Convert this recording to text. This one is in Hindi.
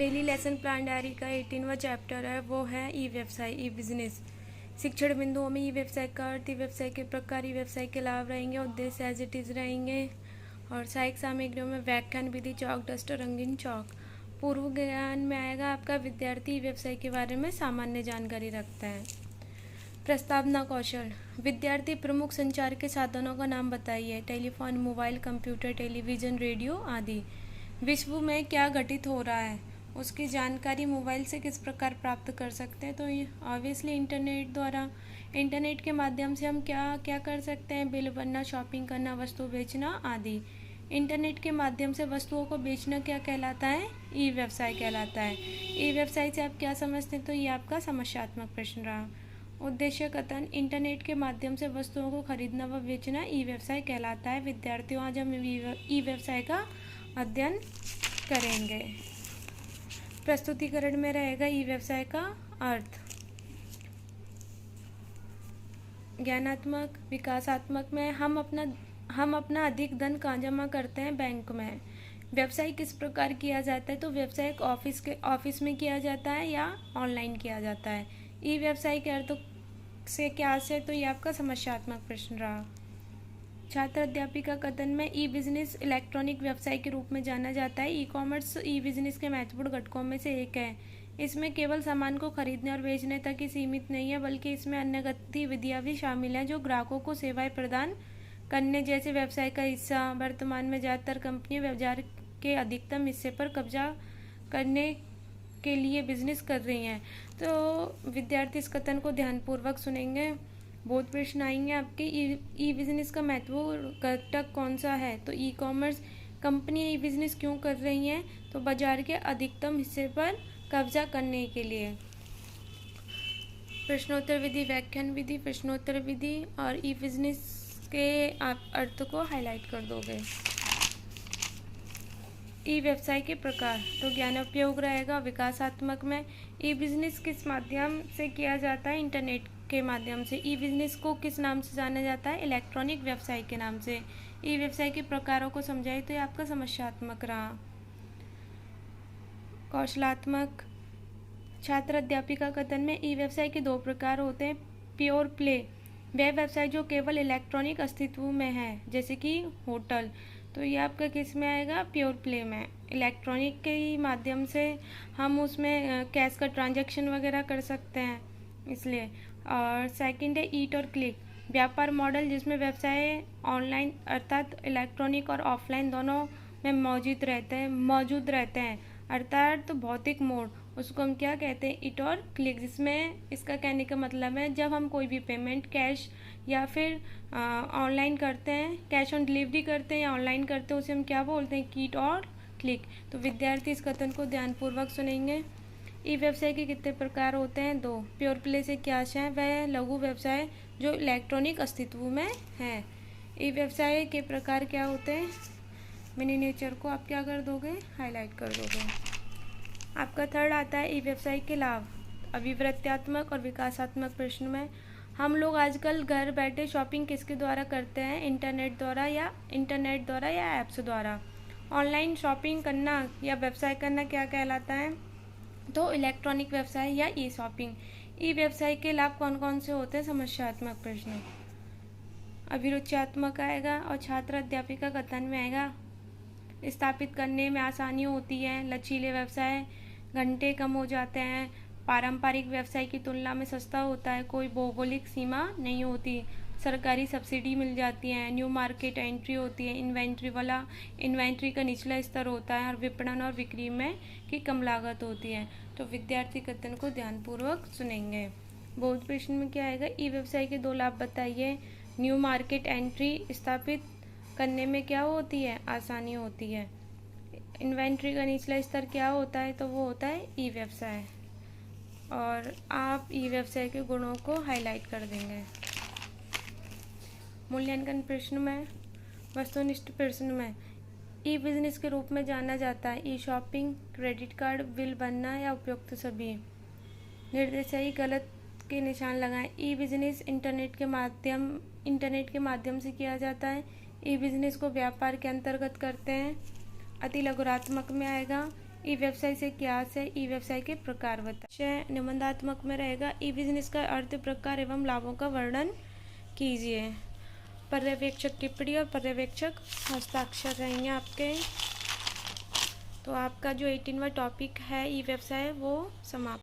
डेली लेसन प्लान डायरी का 18वां चैप्टर है, वो है ई व्यवसाय, ई बिजनेस। शिक्षण बिंदुओं में ई व्यवसाय का अर्थ, ई व्यवसाय के प्रकार, ई व्यवसाय के लाभ रहेंगे, उद्देश्य एज इट इज़ रहेंगे। और सहायक सामग्रियों में व्याख्यान विधि, चौक डस्टर, रंगीन चौक। पूर्व ज्ञान में आएगा आपका विद्यार्थी ई व्यवसाय के बारे में सामान्य जानकारी रखता है। प्रस्तावना कौशल, विद्यार्थी प्रमुख संचार के साधनों का नाम बताइए। Telephone, mobile, computer, television, radio आदि। विश्व में क्या घटित हो रहा है उसकी जानकारी मोबाइल से किस प्रकार प्राप्त कर सकते हैं, तो ऑब्वियसली इंटरनेट द्वारा। इंटरनेट के माध्यम से हम क्या क्या कर सकते हैं, बिल भरना, शॉपिंग करना, वस्तु बेचना आदि। इंटरनेट के माध्यम से वस्तुओं को बेचना क्या कहलाता है, ई व्यवसाय कहलाता है। ई व्यवसाय से आप क्या समझते हैं, तो ये आपका समस्यात्मक प्रश्न रहा। उद्देश्य कथन, इंटरनेट के माध्यम से वस्तुओं को खरीदना व बेचना ई व्यवसाय कहलाता है। विद्यार्थियों, आज हम ई व्यवसाय का अध्ययन करेंगे। प्रस्तुतिकरण में रहेगा ई व्यवसाय का अर्थ। ज्ञानात्मक, विकासात्मक में हम अपना अधिक धन कहाँ जमा करते हैं, बैंक में। व्यवसाय किस प्रकार किया जाता है, तो व्यवसाय एक ऑफिस में किया जाता है या ऑनलाइन किया जाता है। ई व्यवसाय के अर्थ से क्या से, तो ये आपका समस्यात्मक प्रश्न रहा। छात्र अध्यापी का कथन में ई बिजनेस इलेक्ट्रॉनिक व्यवसाय के रूप में जाना जाता है। ई कॉमर्स ई बिजनेस के महत्वपूर्ण घटकों में से एक है। इसमें केवल सामान को खरीदने और बेचने तक ही सीमित नहीं है, बल्कि इसमें अन्य गतिविधियां भी शामिल हैं जो ग्राहकों को सेवाएं प्रदान करने जैसे व्यवसाय का हिस्सा। वर्तमान में ज़्यादातर कंपनियां बाजार के अधिकतम हिस्से पर कब्जा करने के लिए बिजनेस कर रही हैं। तो विद्यार्थी इस कथन को ध्यानपूर्वक सुनेंगे। बहुत प्रश्न आएंगे आपके। ई बिजनेस का महत्वपूर्ण घटक कौन सा है, तो ई कॉमर्स। कंपनी ई बिजनेस क्यों कर रही हैं, तो बाजार के अधिकतम हिस्से पर कब्जा करने के लिए। प्रश्नोत्तर विधि, व्याख्यान विधि, प्रश्नोत्तर विधि और ई बिजनेस के आप अर्थ को हाईलाइट कर दोगे। ई व्यवसाय के प्रकार, तो ज्ञान उपयोग रहेगा। विकासात्मक में ई बिजनेस किस माध्यम से किया जाता है, इंटरनेट के माध्यम से। ई बिजनेस को किस नाम से जाना जाता है, इलेक्ट्रॉनिक व्यवसाय के नाम से। ई व्यवसाय के प्रकारों को समझाइए, तो ये आपका समस्यात्मक रहा। कौशलात्मक, छात्र अध्यापी का कथन में ई व्यवसाय के दो प्रकार होते हैं। प्योर प्ले, वह व्यवसाय जो केवल इलेक्ट्रॉनिक अस्तित्व में है, जैसे कि होटल। तो ये आपका किस में आएगा, प्योर प्ले में। इलेक्ट्रॉनिक के ही माध्यम से हम उसमें कैश का ट्रांजैक्शन वगैरह कर सकते हैं, इसलिए। और सेकंड है ईट और क्लिक, व्यापार मॉडल जिसमें व्यवसाय ऑनलाइन अर्थात इलेक्ट्रॉनिक और ऑफलाइन दोनों में मौजूद रहते हैं अर्थात भौतिक मोड, उसको हम क्या कहते हैं, ईट और क्लिक। जिसमें इसका कहने का मतलब है जब हम कोई भी पेमेंट कैश या फिर ऑनलाइन करते हैं, कैश ऑन डिलीवरी करते हैं या ऑनलाइन करते हैं, उसे हम क्या बोलते हैं, ईट और क्लिक। तो विद्यार्थी इस कथन को ध्यानपूर्वक सुनेंगे। ई व्यवसाय के कितने प्रकार होते हैं, दो। प्योर प्ले से क्या आशय है, वह लघु व्यवसाय जो इलेक्ट्रॉनिक अस्तित्व में है। ई व्यवसाय के प्रकार क्या होते हैं, मिनी नेचर को आप क्या कर दोगे, हाईलाइट कर दोगे। आपका थर्ड आता है ई व्यवसाय के लाभ। अभिवृत्त्यात्मक और विकासात्मक प्रश्न में हम लोग आजकल घर बैठे शॉपिंग किसके द्वारा करते हैं, इंटरनेट द्वारा या ऐप्स द्वारा। ऑनलाइन शॉपिंग करना या व्यवसाय करना क्या कहलाता है, तो इलेक्ट्रॉनिक व्यवसाय या ई शॉपिंग। ई व्यवसाय के लाभ कौन कौन से होते हैं, समस्यात्मक प्रश्न। अभिरुच्यात्मक आएगा और छात्र अध्यापी का कथन में आएगा स्थापित करने में आसानी होती है। लचीले व्यवसाय घंटे कम हो जाते हैं। पारंपरिक व्यवसाय की तुलना में सस्ता होता है। कोई भौगोलिक सीमा नहीं होती। सरकारी सब्सिडी मिल जाती है। न्यू मार्केट एंट्री होती है। इन्वेंट्री का निचला स्तर होता है और विपणन और बिक्री में की कम लागत होती है। तो विद्यार्थी कथन को ध्यानपूर्वक सुनेंगे। बहुत प्रश्न में क्या आएगा, ई व्यवसाय के दो लाभ बताइए। न्यू मार्केट एंट्री स्थापित करने में क्या होती है, आसानी होती है। इन्वेंट्री का निचला स्तर क्या होता है, तो वो होता है ई व्यवसाय। और आप ई व्यवसाय के गुणों को हाईलाइट कर देंगे। मूल्यांकन प्रश्न में, वस्तुनिष्ठ प्रश्न में ई बिजनेस के रूप में जाना जाता है ई शॉपिंग, क्रेडिट कार्ड, बिल बनना या उपयुक्त सभी। निर्देश सही गलत के निशान लगाएं। ई बिजनेस इंटरनेट के माध्यम से किया जाता है। ई बिजनेस को व्यापार के अंतर्गत करते हैं। अति लघुरात्मक में आएगा ई व्यवसाय से क्या है, ई व्यवसाय के प्रकार बताइए। निबंधात्मक में रहेगा ई बिजनेस का अर्थ, प्रकार एवं लाभों का वर्णन कीजिए। पर्यवेक्षक टिप्पणी और पर्यवेक्षक हस्ताक्षर रहेंगे आपके। तो आपका जो 18वां टॉपिक है ई व्यवसाय वो समाप्त।